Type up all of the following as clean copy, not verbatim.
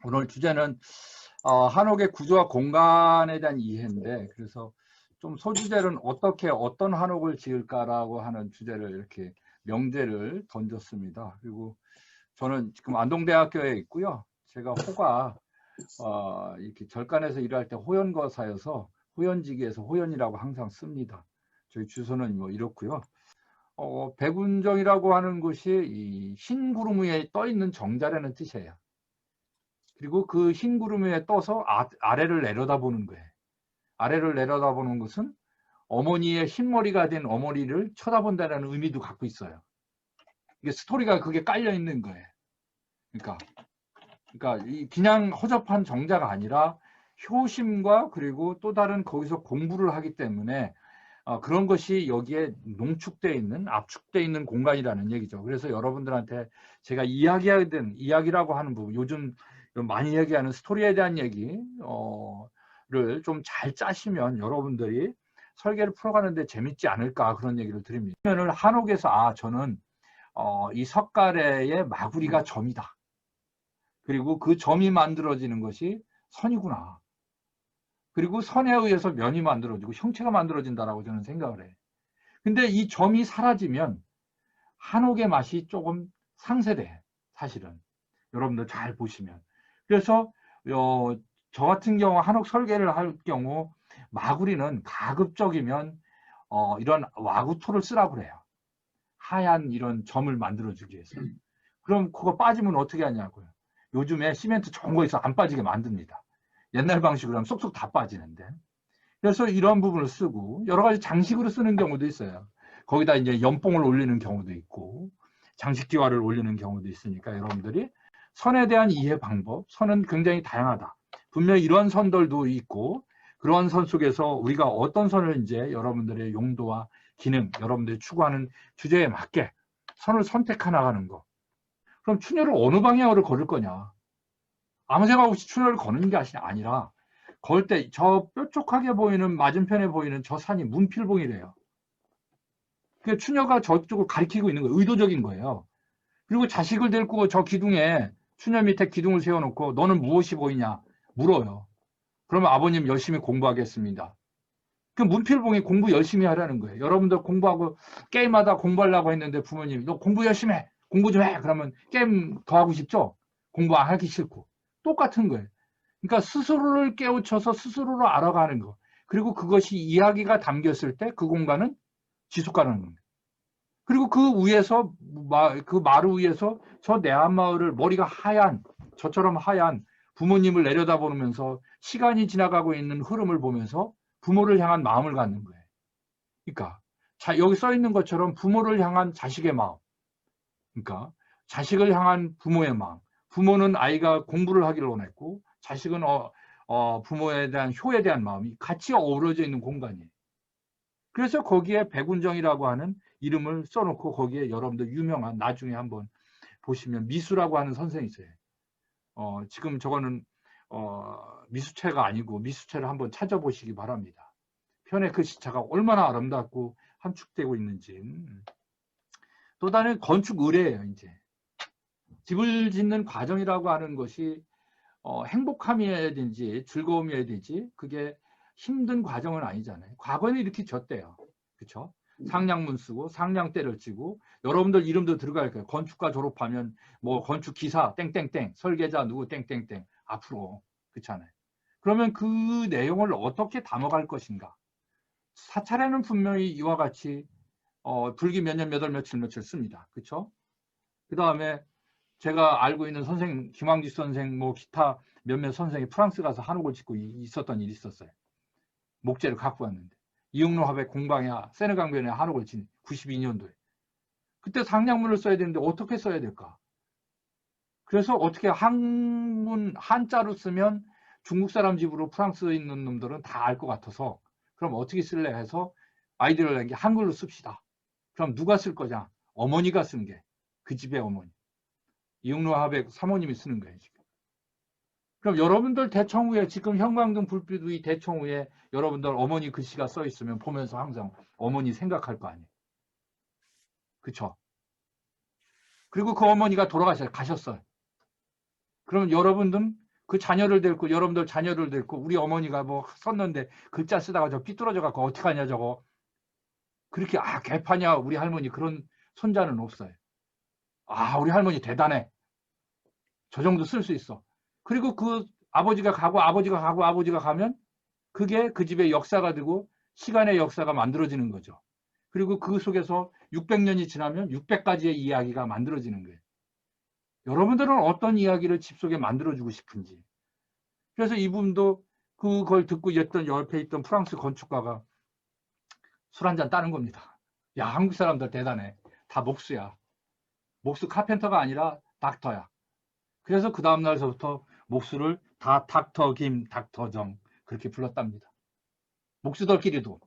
오늘 주제는 한옥의 구조와 공간에 대한 이해인데, 그래서 좀 소주제는 어떤 한옥을 지을까라고 하는 주제를 이렇게 명제를 던졌습니다. 그리고 저는 지금 안동대학교에 있고요. 제가 호가 이렇게 절간에서 일할 때 호연거사여서 호연지기에서 호연이라고 항상 씁니다. 저희 주소는 뭐 이렇고요. 백운정이라고 하는 곳이 이 흰 구름 위에 떠 있는 정자라는 뜻이에요. 그리고 그 흰 구름 위에 떠서 아래를 내려다보는 거예요. 아래를 내려다보는 것은 어머니의 흰머리가 된 어머니를 쳐다본다는 의미도 갖고 있어요. 이게 스토리가 그게 깔려 있는 거예요. 그러니까 그냥 허접한 정자가 아니라 효심과 그리고 또 다른 거기서 공부를 하기 때문에 그런 것이 여기에 농축되어 있는, 압축되어 있는 공간이라는 얘기죠. 그래서 여러분들한테 제가 이야기라고 하는 부분, 요즘 많이 얘기하는 스토리에 대한 얘기를 좀 잘 짜시면 여러분들이 설계를 풀어가는데 재밌지 않을까, 그런 얘기를 드립니다. 한옥에서 저는 이 석가래의 마구리가 점이다. 그리고 그 점이 만들어지는 것이 선이구나. 그리고 선에 의해서 면이 만들어지고 형체가 만들어진다라고 저는 생각을 해요. 근데 이 점이 사라지면 한옥의 맛이 조금 상쇄돼, 사실은. 여러분들 잘 보시면. 그래서 저 같은 경우 한옥 설계를 할 경우 마구리는 가급적이면 이런 와구토를 쓰라고 그래요. 하얀 이런 점을 만들어주기 위해서. 그럼 그거 빠지면 어떻게 하냐고요. 요즘에 시멘트 좋은 거 있어 안 빠지게 만듭니다. 옛날 방식으로 하면 쏙쏙 다 빠지는데. 그래서 이런 부분을 쓰고 여러 가지 장식으로 쓰는 경우도 있어요. 거기다 이제 연봉을 올리는 경우도 있고 장식기와를 올리는 경우도 있으니까 여러분들이 선에 대한 이해 방법, 선은 굉장히 다양하다. 분명히 이런 선들도 있고 그런 선 속에서 우리가 어떤 선을 이제 여러분들의 용도와 기능, 여러분들이 추구하는 주제에 맞게 선을 선택해 나가는 거. 그럼 추녀를 어느 방향으로 걸을 거냐? 아무 생각 없이 추녀를 거는 게 아니라 걸 때 저 뾰족하게 보이는 맞은편에 보이는 저 산이 문필봉이래요. 그 추녀가 저쪽을 가리키고 있는 거예요. 의도적인 거예요. 그리고 자식을 데리고 저 기둥에 추녀 밑에 기둥을 세워놓고 너는 무엇이 보이냐 물어요. 그러면 아버님 열심히 공부하겠습니다. 그 문필봉이 공부 열심히 하라는 거예요. 여러분들 공부하고 게임하다 공부하려고 했는데 부모님이 너 공부 열심히 해. 공부 좀 해. 그러면 게임 더 하고 싶죠? 공부 안 하기 싫고. 똑같은 거예요. 그러니까 스스로를 깨우쳐서 스스로를 알아가는 거. 그리고 그것이 이야기가 담겼을 때 그 공간은 지속가능한 겁니다. 그리고 그 위에서 그 마루 위에서 저 내한마을을 머리가 하얀 저처럼 하얀 부모님을 내려다보면서 시간이 지나가고 있는 흐름을 보면서 부모를 향한 마음을 갖는 거예요. 그러니까 여기 써 있는 것처럼 부모를 향한 자식의 마음, 그러니까 자식을 향한 부모의 마음. 부모는 아이가 공부를 하기를 원했고 자식은 부모에 대한 효에 대한 마음이 같이 어우러져 있는 공간이에요. 그래서 거기에 백운정이라고 하는 이름을 써놓고 거기에 여러분들 유명한 나중에 한번 보시면 미수라고 하는 선생이 있어요. 지금 저거는 미수체가 아니고 미수체를 한번 찾아보시기 바랍니다. 편의 그 시차가 얼마나 아름답고 함축되고 있는지. 또 다른 건축 의례예요. 이제 집을 짓는 과정이라고 하는 것이 행복함이어야 되는지 즐거움이어야 되지 그게 힘든 과정은 아니잖아요. 과거에는 이렇게 졌대요. 그렇죠? 상냥문 쓰고 상냥대를 치고 여러분들 이름도 들어갈 거예요. 건축과 졸업하면 뭐 건축기사 땡땡땡 설계자 누구 땡땡땡 앞으로 그렇잖아요. 그러면 그 내용을 어떻게 담아갈 것인가. 사찰에는 분명히 이와 같이 불기 몇 년 몇 월 며칠 며칠 씁니다. 그렇죠? 그 다음에 제가 알고 있는 선생 김황지 선생 뭐 기타 몇몇 선생이 프랑스 가서 한옥을 짓고 있었던 일이 있었어요. 목재를 갖고 왔는데 이응로 화백 공방에 세느강변에 한옥을 짓는 92년도에 그때 상냥문을 써야 되는데 어떻게 써야 될까? 그래서 어떻게 한자로 쓰면 중국 사람 집으로 프랑스에 있는 놈들은 다 알 것 같아서 그럼 어떻게 쓸래 해서 아이디어를 낸 게 한글로 씁시다. 그럼 누가 쓸 거냐? 어머니가 쓴 게 그 집의 어머니. 이응로 화백 사모님이 쓰는 거예요. 지금. 그럼 여러분들 대청 위에 지금 형광등 불빛 위 대청 위에 여러분들 어머니 글씨가 써 있으면 보면서 항상 어머니 생각할 거 아니에요. 그쵸? 그리고 그 어머니가 가셨어요. 그러면 여러분들은 그 자녀를 데리고, 여러분들 자녀를 데리고, 우리 어머니가 뭐 썼는데 글자 쓰다가 저 삐뚤어져 갖고 어떡하냐 저거. 그렇게 개파냐 우리 할머니, 그런 손자는 없어요. 우리 할머니 대단해. 저 정도 쓸 수 있어. 그리고 그 아버지가 가고 아버지가 가고 아버지가 가면 그게 그 집의 역사가 되고 시간의 역사가 만들어지는 거죠. 그리고 그 속에서 600년이 지나면 600가지의 이야기가 만들어지는 거예요. 여러분들은 어떤 이야기를 집 속에 만들어주고 싶은지. 그래서 이분도 그걸 듣고 옆에 있던 프랑스 건축가가 술 한잔 따는 겁니다. 야, 한국 사람들 대단해. 다 목수야. 목수 카펜터가 아니라 닥터야. 그래서 그 다음날서부터 목수를 다 닥터 김, 닥터 정 그렇게 불렀답니다. 목수들끼리도.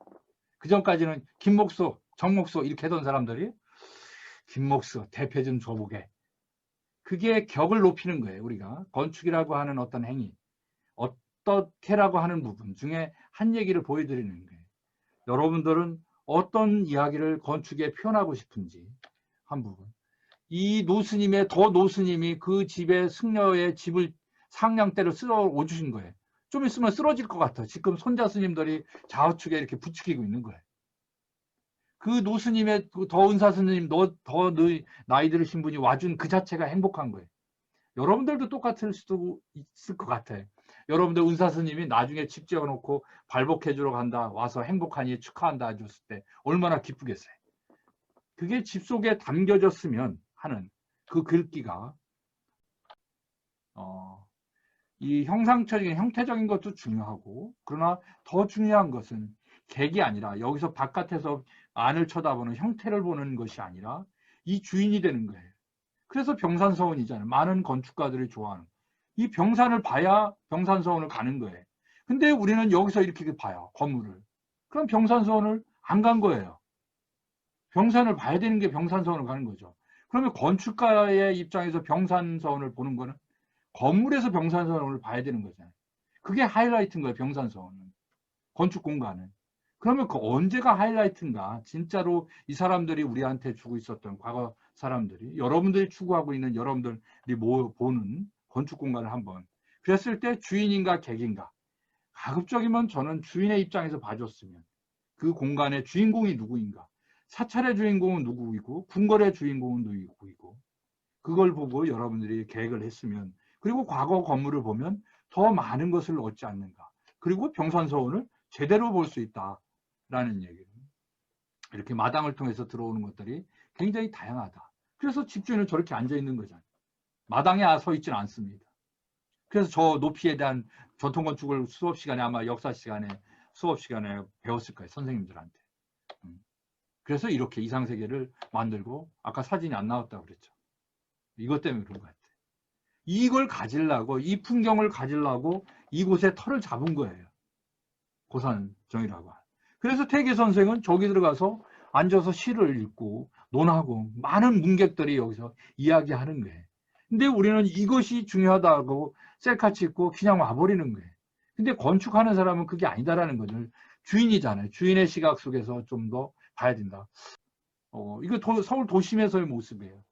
그전까지는 김목수, 정목수 이렇게 하던 사람들이 김목수, 대패 좀 줘보게. 그게 격을 높이는 거예요. 우리가 건축이라고 하는 어떤 행위, 어떻게라고 하는 부분 중에 한 얘기를 보여드리는 거예요. 여러분들은 어떤 이야기를 건축에 표현하고 싶은지 한 부분. 이 노스님이 그 집의 승려의 집을 상냥대로 쓸어 오주신 거예요. 좀 있으면 쓰러질 것 같아. 지금 손자 스님들이 좌우측에 이렇게 부추기고 있는 거예요. 그 노스님의 더 은사 스님, 더 나이 들으신 분이 와준 그 자체가 행복한 거예요. 여러분들도 똑같을 수도 있을 것 같아요. 여러분들 은사 스님이 나중에 집 지어놓고 발복해 주러 간다, 와서 행복하니 축하한다 해줬을 때 얼마나 기쁘겠어요. 그게 집 속에 담겨졌으면 하는 그 글귀가 이 형태적인 것도 중요하고, 그러나 더 중요한 것은 객이 아니라 여기서 바깥에서 안을 쳐다보는 형태를 보는 것이 아니라 이 주인이 되는 거예요. 그래서 병산서원이잖아요. 많은 건축가들이 좋아하는. 이 병산을 봐야 병산서원을 가는 거예요. 근데 우리는 여기서 이렇게 봐요. 건물을. 그럼 병산서원을 안 간 거예요. 병산을 봐야 되는 게 병산서원을 가는 거죠. 그러면 건축가의 입장에서 병산서원을 보는 거는 건물에서 병산서원을 봐야 되는 거잖아요. 그게 하이라이트인 거예요. 병산서원은. 건축 공간은. 그러면 그 언제가 하이라이트인가? 진짜로 이 사람들이 우리한테 주고 있었던 과거 사람들이, 여러분들이 추구하고 있는 여러분들이 보는 건축 공간을 한번. 그랬을 때 주인인가 객인가? 가급적이면 저는 주인의 입장에서 봐줬으면 그 공간의 주인공이 누구인가? 사찰의 주인공은 누구이고 궁궐의 주인공은 누구이고, 그걸 보고 여러분들이 계획을 했으면, 그리고 과거 건물을 보면 더 많은 것을 얻지 않는가. 그리고 병산서원을 제대로 볼 수 있다라는 얘기를. 이렇게 마당을 통해서 들어오는 것들이 굉장히 다양하다. 그래서 집주인은 저렇게 앉아 있는 거잖아요. 마당에 서 있지는 않습니다. 그래서 저 높이에 대한 전통건축을 수업 시간에, 아마 역사 시간에, 수업 시간에 배웠을 거예요. 선생님들한테. 그래서 이렇게 이상세계를 만들고, 아까 사진이 안 나왔다고 그랬죠. 이것 때문에 그런 것 같아요. 이걸 가지려고, 이 풍경을 가지려고 이곳에 터를 잡은 거예요. 고산정이라고. 그래서 태계 선생은 저기 들어가서 앉아서 시를 읽고 논하고 많은 문객들이 여기서 이야기하는 거예요. 근데 우리는 이것이 중요하다고 셀카 찍고 그냥 와버리는 거예요. 근데 건축하는 사람은 그게 아니다라는 것을, 주인이잖아요. 주인의 시각 속에서 좀 더 봐야 된다. 이거 서울 도심에서의 모습이에요.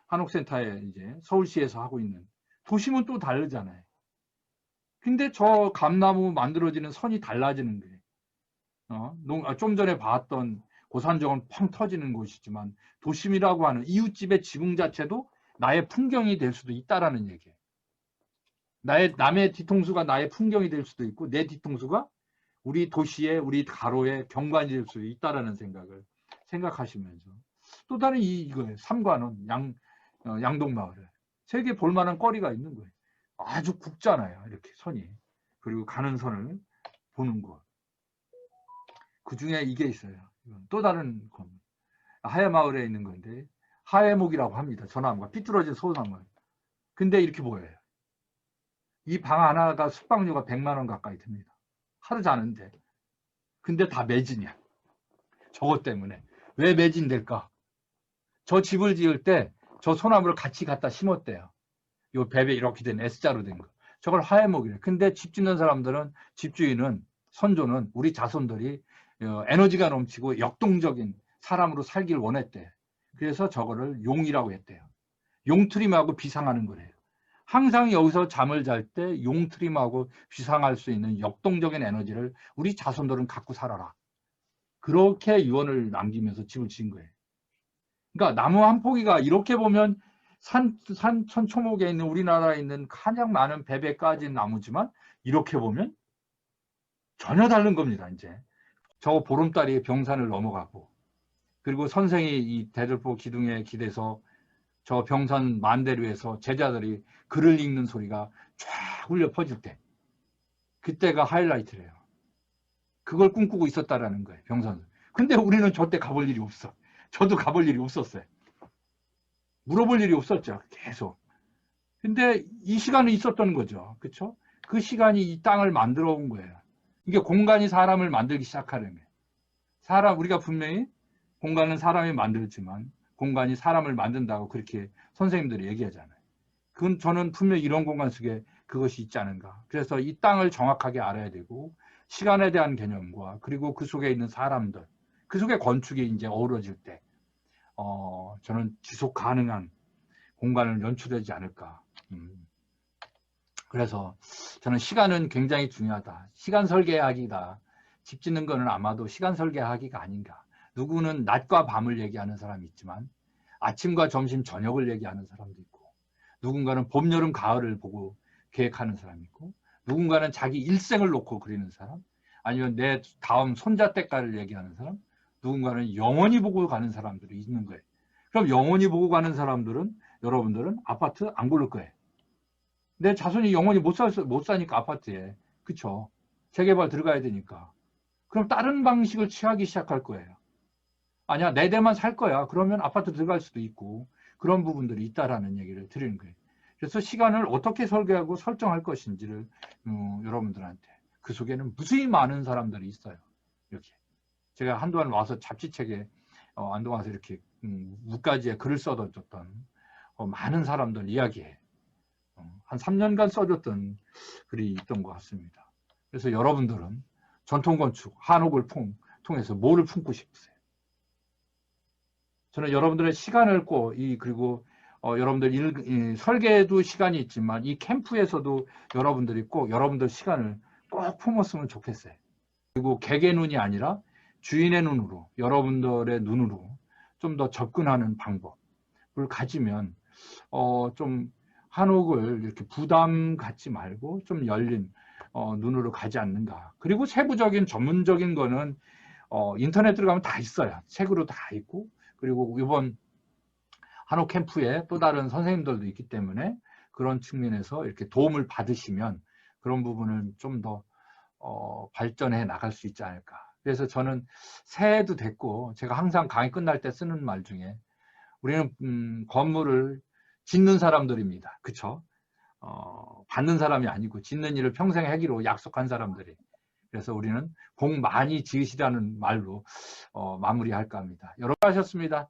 한옥센터에 이제 서울시에서 하고 있는. 도심은 또 다르잖아요. 근데 저 감나무 만들어지는 선이 달라지는 거예요. 좀 전에 봤던 고산정은 펑 터지는 곳이지만, 도심이라고 하는 이웃집의 지붕 자체도 나의 풍경이 될 수도 있다라는 얘기예요. 남의 뒤통수가 나의 풍경이 될 수도 있고, 내 뒤통수가 우리 도시의, 우리 가로의 경관이 될 수도 있다라는 생각하시면서, 또 다른 이거예요. 삼관원, 양동마을에 세계 볼만한 거리가 있는 거예요. 아주 굵잖아요. 이렇게 선이. 그리고 가는 선을 보는 곳. 그 중에 이게 있어요. 또 다른 건물. 하회마을에 있는 건데, 하회목이라고 합니다. 저나무가 삐뚤어진 소나무. 근데 이렇게 보여요. 이 방 하나가 숙박료가 100만 원 가까이 듭니다. 하루 자는데. 근데 다 매진이야. 저것 때문에. 왜 매진될까? 저 집을 지을 때 저 소나무를 같이 갖다 심었대요. 요 배 이렇게 된 S자로 된 거. 저걸 하회목이래. 근데 집 짓는 사람들은, 집주인은, 선조는, 우리 자손들이 에너지가 넘치고 역동적인 사람으로 살길 원했대. 그래서 저거를 용이라고 했대요. 용트림하고 비상하는 거래요. 항상 여기서 잠을 잘 때 용트림하고 비상할 수 있는 역동적인 에너지를 우리 자손들은 갖고 살아라. 그렇게 유언을 남기면서 집을 지은 거예요. 그러니까 나무 한 포기가 이렇게 보면 산천초목에 있는 우리나라에 있는 가장 많은 배배 까진 나무지만 이렇게 보면 전혀 다른 겁니다. 이제 저 보름달이 병산을 넘어가고 그리고 선생이 이 대들보 기둥에 기대서 저 병산 만대류에서 제자들이 글을 읽는 소리가 쫙 울려 퍼질 때 그때가 하이라이트래요. 그걸 꿈꾸고 있었다라는 거예요. 병산. 근데 우리는 저때 가볼 일이 없어. 저도 가볼 일이 없었어요. 물어볼 일이 없었죠. 계속. 근데 이 시간은 있었던 거죠. 그렇죠? 그 시간이 이 땅을 만들어 온 거예요. 이게 공간이 사람을 만들기 시작하는 거예요. 우리가 분명히 공간은 사람이 만들지만 공간이 사람을 만든다고 그렇게 선생님들이 얘기하잖아요. 그건 저는 분명히 이런 공간 속에 그것이 있지 않은가. 그래서 이 땅을 정확하게 알아야 되고 시간에 대한 개념과 그리고 그 속에 있는 사람들, 그 속에 건축이 이제 어우러질 때 저는 지속 가능한 공간을 연출하지 않을까. 그래서 저는 시간은 굉장히 중요하다. 시간 설계하기다. 집 짓는 거는 아마도 시간 설계하기가 아닌가. 누구는 낮과 밤을 얘기하는 사람이 있지만 아침과 점심, 저녁을 얘기하는 사람도 있고 누군가는 봄, 여름, 가을을 보고 계획하는 사람이 있고 누군가는 자기 일생을 놓고 그리는 사람 아니면 내 다음 손자 때까지를 얘기하는 사람 누군가는 영원히 보고 가는 사람들이 있는 거예요. 그럼 영원히 보고 가는 사람들은 여러분들은 아파트 안 고를 거예요. 내 자손이 영원히 못 사니까 아파트에. 그쵸? 재개발 들어가야 되니까. 그럼 다른 방식을 취하기 시작할 거예요. 아니야, 내 대만 살 거야. 그러면 아파트 들어갈 수도 있고 그런 부분들이 있다라는 얘기를 드리는 거예요. 그래서 시간을 어떻게 설계하고 설정할 것인지를 여러분들한테 그 속에는 무수히 많은 사람들이 있어요. 이렇게 제가 한동안 와서 잡지책에 한동안 와서 이렇게 무가지에 글을 써줬던 많은 사람들 이야기에 한 3년간 써줬던 글이 있던 것 같습니다. 그래서 여러분들은 전통건축 한옥을 통해서 뭐를 품고 싶으세요? 저는 여러분들의 시간을 그리고 여러분들 설계에도 시간이 있지만 이 캠프에서도 여러분들이 꼭 여러분들 시간을 꼭 품었으면 좋겠어요. 그리고 객의 눈이 아니라 주인의 눈으로 여러분들의 눈으로 좀 더 접근하는 방법을 가지면 좀 한옥을 이렇게 부담 갖지 말고 좀 열린 눈으로 가지 않는가. 그리고 세부적인 전문적인 거는 인터넷 들어가면 다 있어요. 책으로 다 있고 그리고 이번 한옥 캠프에 또 다른 선생님들도 있기 때문에 그런 측면에서 이렇게 도움을 받으시면 그런 부분을 좀 더 발전해 나갈 수 있지 않을까. 그래서 저는 새해도 됐고 제가 항상 강의 끝날 때 쓰는 말 중에 우리는 건물을 짓는 사람들입니다. 그쵸? 받는 사람이 아니고 짓는 일을 평생 하기로 약속한 사람들이. 그래서 우리는 복 많이 지으시라는 말로 마무리할까 합니다. 여러분 하셨습니다.